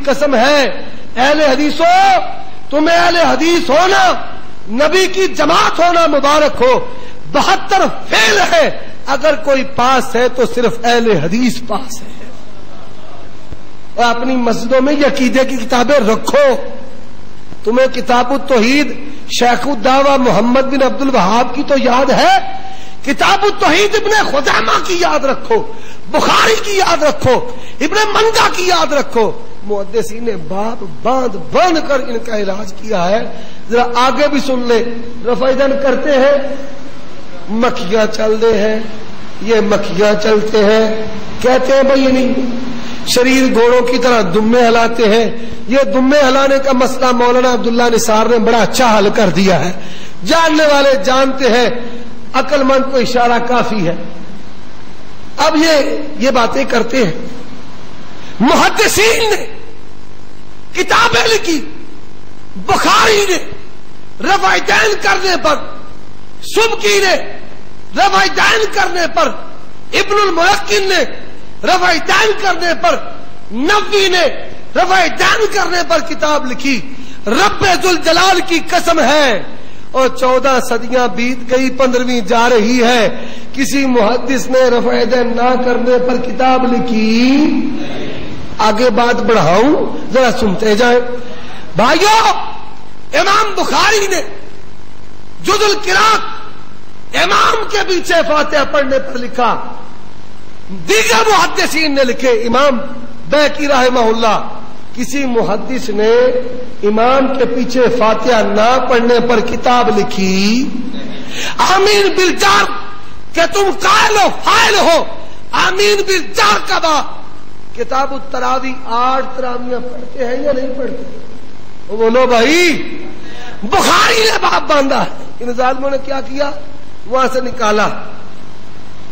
قسم ہے اہل حدیثوں تمہیں اہل حدیث ہونا نبی کی جماعت ہونا مبارک ہو. 72 فیل ہے, اگر کوئی پاس ہے تو صرف اہل حدیث پاس ہے. اور اپنی مسجدوں میں یہ عقیدے کی کتابیں رکھو. تمہیں کتاب التوحید شیخ الدعوہ محمد بن عبد الوہاب کی تو یاد ہے, کتاب التوحید ابن خزیمہ کی یاد رکھو, بخاری کی یاد رکھو, ابن مندہ کی یاد رکھو. محدثین نے باب باندھ کر ان کا علاج کیا ہے. ذرا آگے بھی سن لے. رفع دین کرتے ہیں, مکھیاں چل دے ہیں, یہ مکھیاں چلتے ہیں, کہتے ہیں بھائی نہیں شریر گھوڑوں کی طرح دمے ہلاتے ہیں. یہ دمے ہلانے کا مسئلہ مولانا عبداللہ نثار نے بڑا اچھا حل کر دیا ہے. جاننے والے جانتے ہیں, عقل مند کو اشارہ کافی ہے. اب یہ باتیں کرتے ہیں. محدثین نے کتابیں لکھی, بخاری نے رفع دین کرنے پر, سبکی نے رفع دین کرنے پر, ابن الملقن نے رفع دین کرنے پر, نووی نے رفع دین کرنے پر کتاب لکھی. رب ذوالجلال کی قسم ہے, اور 14 صدیاں بیت گئی, 15ویں جا رہی ہے, کسی محدث نے رفع دین نہ کرنے پر کتاب لکھی. آگے بات بڑھاؤں, ذرا سنتے جائیں بھائیو. امام بخاری نے جز القراءت امام کے پیچھے فاتحہ پڑھنے پر لکھا. دیگر محدثین نے لکھے, امام بیہقی رحمہ اللہ, کسی محدث نے امام کے پیچھے فاتحہ نہ پڑھنے پر کتاب لکھی. آمین بالجار کہ تم قائل ہو فاعل ہو, آمین بالجار کا با. کتاب التراوی 8 تراویاں پڑھتے ہیں یا نہیں پڑھتے؟ بولو بھائی. بخاری نے باب باندھا, ان ظالموں نے کیا کیا, وہاں سے نکالا,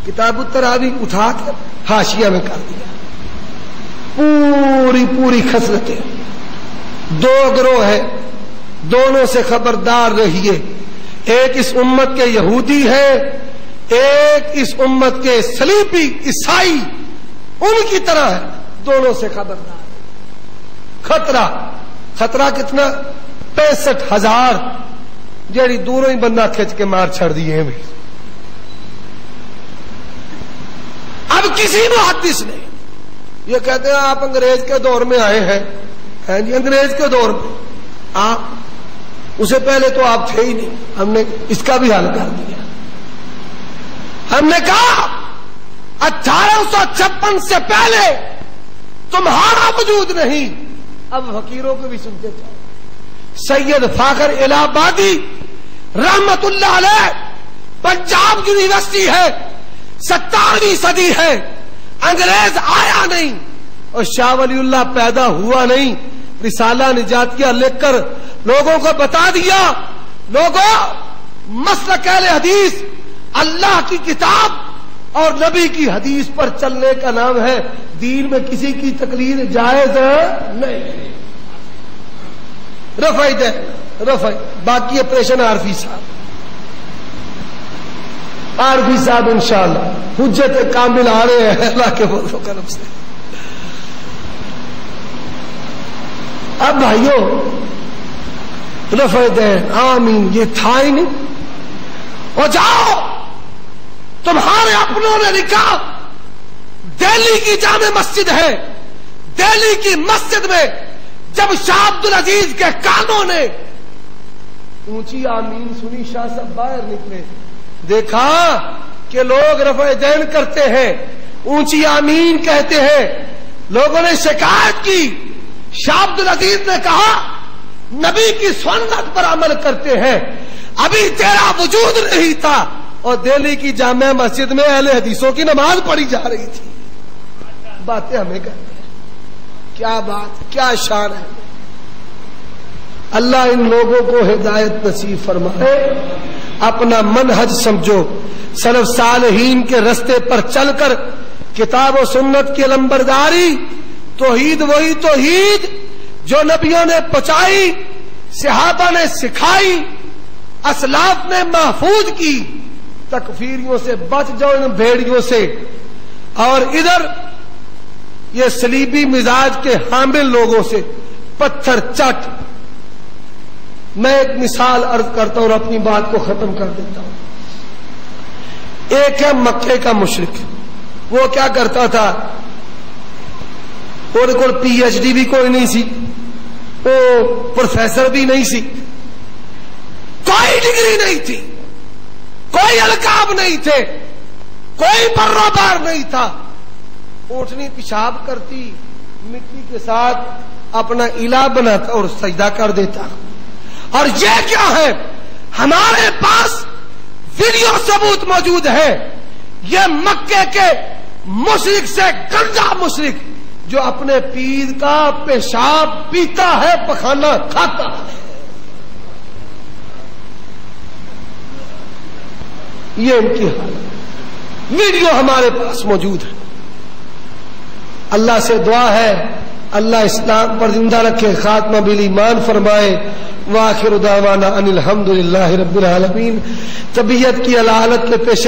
کتاب التراوی اٹھا کر حاشیہ میں کر دیا. پوری خسرتیں. 2 گروہ ہے, دونوں سے خبردار رہیے. ایک اس امت کے یہودی ہے, ایک اس امت کے صلیبی عیسائی, ان کی طرح ہے. دونوں سے خبردار. خطرہ کتنا؟ 65,000 جیڑی دوروں ہی بندہ کھچ کے مار چھڑ دیے ہیں. اب کسی محدث نے یہ کہتے ہیں آپ انگریز کے دور میں آئے ہیں. جی انگریز کے دور میں آپ, اسے پہلے تو آپ تھے ہی نہیں. ہم نے اس کا بھی حل کر دیا. ہم نے کہا 1856 سے پہلے تمہارا وجود نہیں. اب فقیروں کو بھی سنتے تھے. سید فاخر الہ آبادی رحمت اللہ علیہ, پنجاب یونیورسٹی ہے, 17ویں صدی ہے, انگریز آیا نہیں اور شاہ ولی اللہ پیدا ہوا نہیں. رسالہ نجاتیہ لکھ کر لوگوں کو بتا دیا, لوگوں مسلک اہل حدیث اللہ کی کتاب اور نبی کی حدیث پر چلنے کا نام ہے. دین میں کسی کی تقلید جائز نہیں. رفع باقی آپریشن عارفی صاحب انشاءاللہ حجت کامل آ رہے ہیں اللہ کے فضل و کرم سے. اب بھائیو رفع دین آمین یہ تھا ہی نہیں. اور جاؤ, تمہارے اپنوں نے لکھا, دہلی کی جامع مسجد ہے, دہلی کی مسجد میں جب شاہ عبدالعزیز کے کانوں نے اونچی آمین سنی, شاہ صاحب باہر نکلے, دیکھا کہ لوگ رفع دین کرتے ہیں, اونچی آمین کہتے ہیں. لوگوں نے شکایت کی. شاہ عبدالعزیز نے کہا نبی کی سنت پر عمل کرتے ہیں, ابھی تیرا وجود نہیں تھا اور دہلی کی جامع مسجد میں اہل حدیثوں کی نماز پڑھی جا رہی تھی. باتیں ہمیں کرتے ہیں. کیا بات, کیا شان ہے. اللہ ان لوگوں کو ہدایت نصیب فرمائے. اپنا منہج سمجھو, سلف صالحین کے رستے پر چل کر کتاب و سنت کی علمبرداری. توحید وہی توحید جو نبیوں نے پہنچائی, صحابہ نے سکھائی, اسلاف نے محفوظ کی. تکفیریوں سے بچ جاؤ, ان بھیڑیوں سے. اور ادھر یہ صلیبی مزاج کے حامل لوگوں سے پتھر چٹ. میں ایک مثال عرض کرتا ہوں اور اپنی بات کو ختم کر دیتا ہوں. ایک ہے مکے کا مشرک. وہ کیا کرتا تھا؟ اور کوئی پی ایچ ڈی بھی کوئی نہیں سی, وہ پروفیسر بھی نہیں سی, کوئی ڈگری نہیں تھی, کوئی القاب نہیں تھے, کوئی بروبار نہیں تھا. اونٹنی پیشاب کرتی, مٹی کے ساتھ اپنا الہ بناتا اور سجدہ کر دیتا. اور یہ کیا ہے؟ ہمارے پاس ویڈیو ثبوت موجود ہے. یہ مکے کے مشرک سے گندا مشرک جو اپنے پیر کا پیشاب پیتا ہے, پخانہ کھاتا ہے. یہ ان کی حالت, ویڈیو ہمارے پاس موجود ہے. اللہ سے دعا ہے اللہ اسلام پر زندہ رکھے, خاتمہ بالایمان فرمائے. وآخر دعوانا ان الحمد للہ رب العالمین. طبیعت کی علالت کے پیش